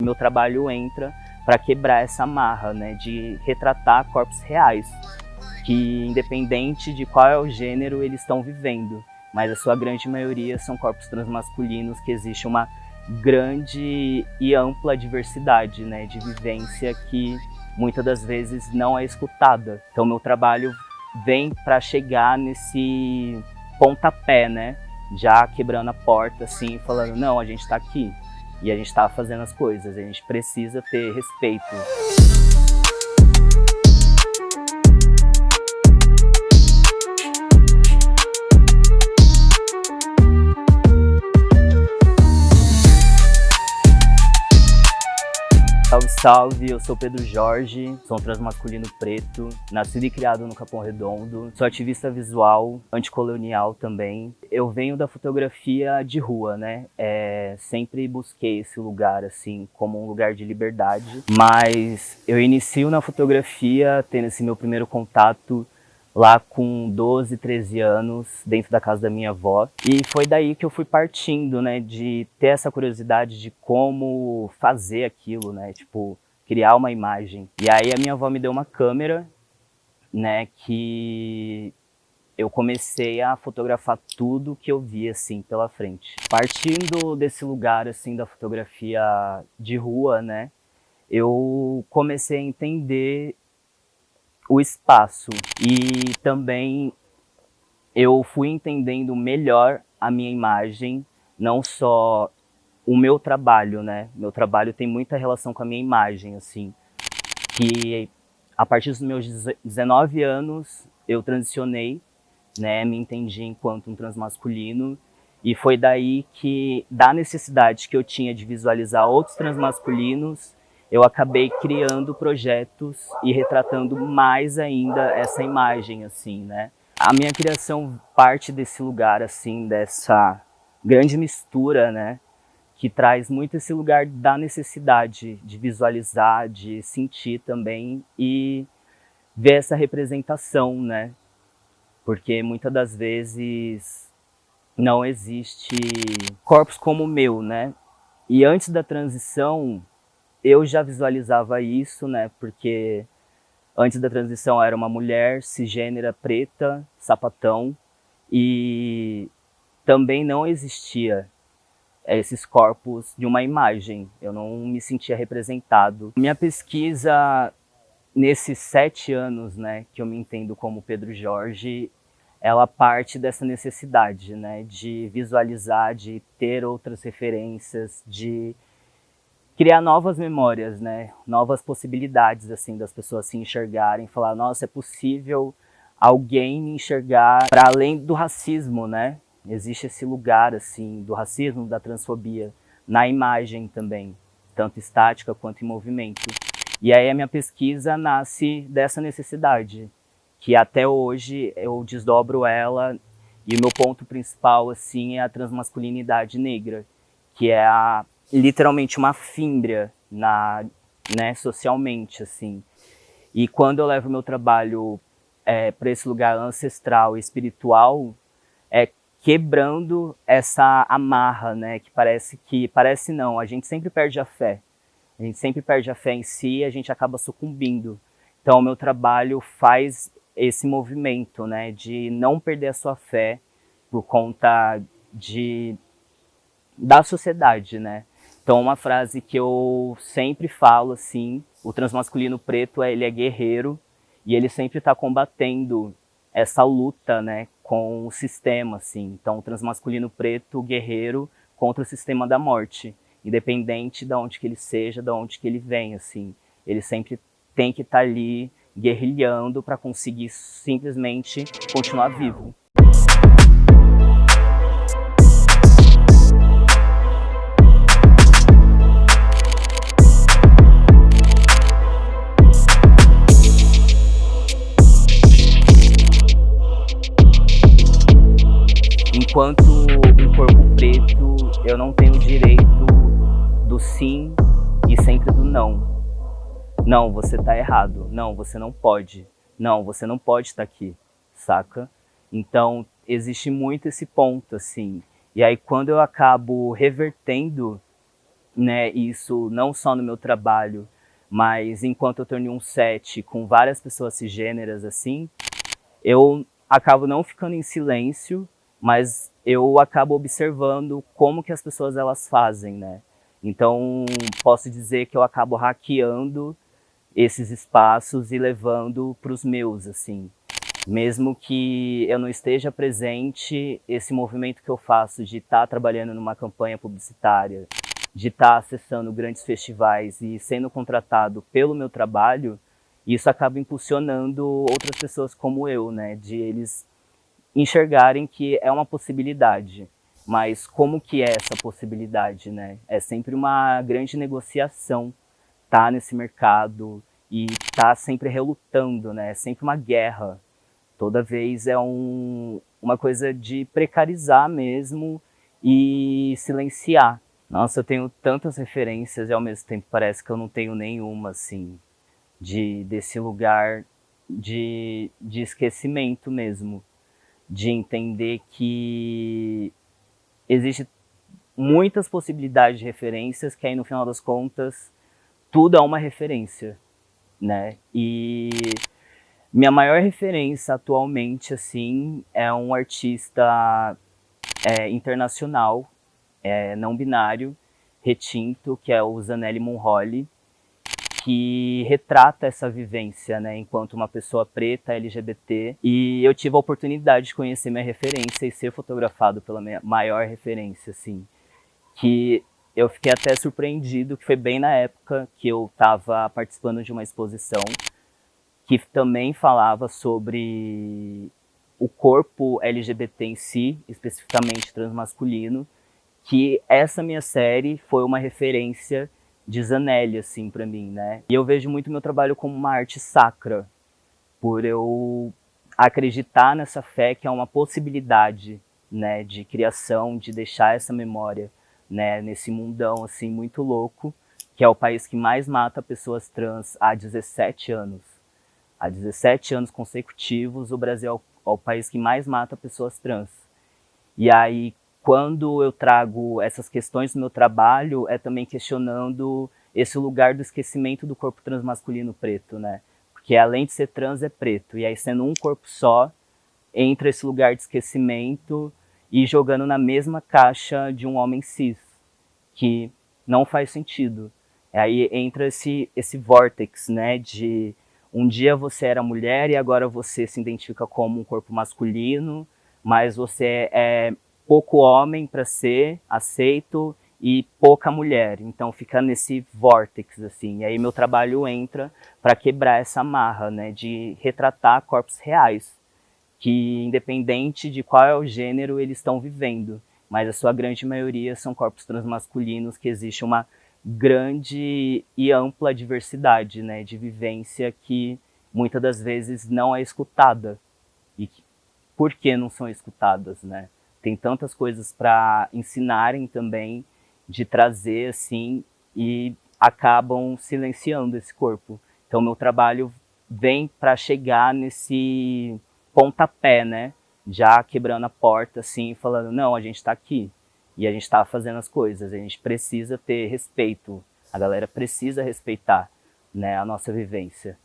Meu trabalho entra para quebrar essa amarra, né, de retratar corpos reais, que independente de qual é o gênero eles estão vivendo, mas a sua grande maioria são corpos transmasculinos, que existe uma grande e ampla diversidade, né, de vivência que muitas das vezes não é escutada. Então meu trabalho vem para chegar nesse pontapé, né, já quebrando a porta assim, falando, não, a gente está aqui e a gente está fazendo as coisas, a gente precisa ter respeito. Salve, salve, eu sou Pedro Jorge, sou um transmasculino preto, nascido e criado no Capão Redondo, sou ativista visual, anticolonial também. Eu venho da fotografia de rua, né? Sempre busquei esse lugar, assim, como um lugar de liberdade, mas eu inicio na fotografia, tendo esse meu primeiro contato lá com 12, 13 anos, dentro da casa da minha avó. E foi daí que eu fui partindo, né, de ter essa curiosidade de como fazer aquilo, né, tipo, criar uma imagem. E aí a minha avó me deu uma câmera, né, que eu comecei a fotografar tudo que eu via, assim, pela frente. Partindo desse lugar, assim, da fotografia de rua, né, eu comecei a entender o espaço e também eu fui entendendo melhor a minha imagem, não só o meu trabalho, né? Meu trabalho tem muita relação com a minha imagem, assim, que a partir dos meus 19 anos eu transicionei, né? Me entendi enquanto um transmasculino e foi daí que, da necessidade que eu tinha de visualizar outros transmasculinos, eu acabei criando projetos e retratando mais ainda essa imagem, assim, né? A minha criação parte desse lugar, assim, dessa grande mistura, né? Que traz muito esse lugar da necessidade de visualizar, de sentir também e ver essa representação, né? Porque muitas das vezes não existe corpos como o meu, né? E antes da transição, eu já visualizava isso, né? Porque antes da transição eu era uma mulher cisgênera, preta, sapatão, e também não existia esses corpos de uma imagem. Eu não me sentia representado. Minha pesquisa nesses 7 anos, né, que eu me entendo como Pedro Jorge, ela parte dessa necessidade, né, de visualizar, de ter outras referências, de criar novas memórias, né? Novas possibilidades, assim, das pessoas se enxergarem, falar, nossa, é possível alguém me enxergar para além do racismo, né? Existe esse lugar, assim, do racismo, da transfobia, na imagem também, tanto estática quanto em movimento. E aí a minha pesquisa nasce dessa necessidade, que até hoje eu desdobro ela, e o meu ponto principal, assim, é a transmasculinidade negra, que é literalmente uma fímbria né, socialmente, assim. E quando eu levo meu trabalho para esse lugar ancestral e espiritual, quebrando essa amarra, né, parece não, a gente sempre perde a fé. A gente sempre perde a fé em si e a gente acaba sucumbindo. Então o meu trabalho faz esse movimento, né, de não perder a sua fé por conta da sociedade, né? Então uma frase que eu sempre falo, assim, o transmasculino preto, ele é guerreiro e ele sempre está combatendo essa luta, né, com o sistema, assim. Então o transmasculino preto, guerreiro contra o sistema da morte, independente de onde que ele seja, de onde que ele vem, assim. Ele sempre tem que estar ali guerrilhando para conseguir simplesmente continuar vivo. Enquanto um corpo preto, eu não tenho o direito do sim e sempre do não. Não, você tá errado. Não, você não pode. Não, você não pode estar aqui, saca? Então, existe muito esse ponto, assim. E aí, quando eu acabo revertendo né, isso não só no meu trabalho, mas enquanto eu tô em um set com várias pessoas cisgêneras assim, eu acabo não ficando em silêncio, mas eu acabo observando como que as pessoas elas fazem, né? Então, posso dizer que eu acabo hackeando esses espaços e levando para os meus, assim. Mesmo que eu não esteja presente, esse movimento que eu faço de estar trabalhando numa campanha publicitária, de estar acessando grandes festivais e sendo contratado pelo meu trabalho, isso acaba impulsionando outras pessoas como eu, né? De eles enxergarem que é uma possibilidade. Mas como que é essa possibilidade, né? É sempre uma grande negociação tá nesse mercado e tá sempre relutando, né? É sempre uma guerra. Toda vez é uma coisa de precarizar mesmo e silenciar. Nossa, eu tenho tantas referências e ao mesmo tempo parece que eu não tenho nenhuma, assim, desse lugar de esquecimento mesmo. De entender que existe muitas possibilidades de referências, que aí no final das contas tudo é uma referência, né? E minha maior referência atualmente, assim, é um artista internacional, não binário, retinto, que é o Zanele Monrolli, que retrata essa vivência, né, enquanto uma pessoa preta, LGBT. E eu tive a oportunidade de conhecer minha referência e ser fotografado pela minha maior referência, assim, que eu fiquei até surpreendido, que foi bem na época que eu estava participando de uma exposição que também falava sobre o corpo LGBT em si, especificamente transmasculino, que essa minha série foi uma referência de Zanelli, assim, para mim, né? E eu vejo muito meu trabalho como uma arte sacra, por eu acreditar nessa fé que é uma possibilidade, né, de criação, de deixar essa memória, né, nesse mundão, assim, muito louco, que é o país que mais mata pessoas trans há 17 anos. Há 17 anos consecutivos, o Brasil é o país que mais mata pessoas trans. E aí, quando eu trago essas questões no meu trabalho, é também questionando esse lugar do esquecimento do corpo transmasculino preto, né? Porque além de ser trans, é preto. E aí, sendo um corpo só, entra esse lugar de esquecimento e jogando na mesma caixa de um homem cis, que não faz sentido. Aí entra esse vórtex, né, de um dia você era mulher e agora você se identifica como um corpo masculino, mas você é pouco homem para ser aceito e pouca mulher. Então fica nesse vórtex, assim. E aí meu trabalho entra para quebrar essa amarra, né, de retratar corpos reais, que independente de qual é o gênero eles estão vivendo, mas a sua grande maioria são corpos transmasculinos, que existe uma grande e ampla diversidade, né, de vivência que muitas das vezes não é escutada. E por que não são escutadas, né? Tem tantas coisas para ensinarem também, de trazer assim, e acabam silenciando esse corpo. Então meu trabalho vem para chegar nesse pontapé, né? Já quebrando a porta assim, falando, não, a gente está aqui. E a gente está fazendo as coisas, a gente precisa ter respeito, a galera precisa respeitar, né, a nossa vivência.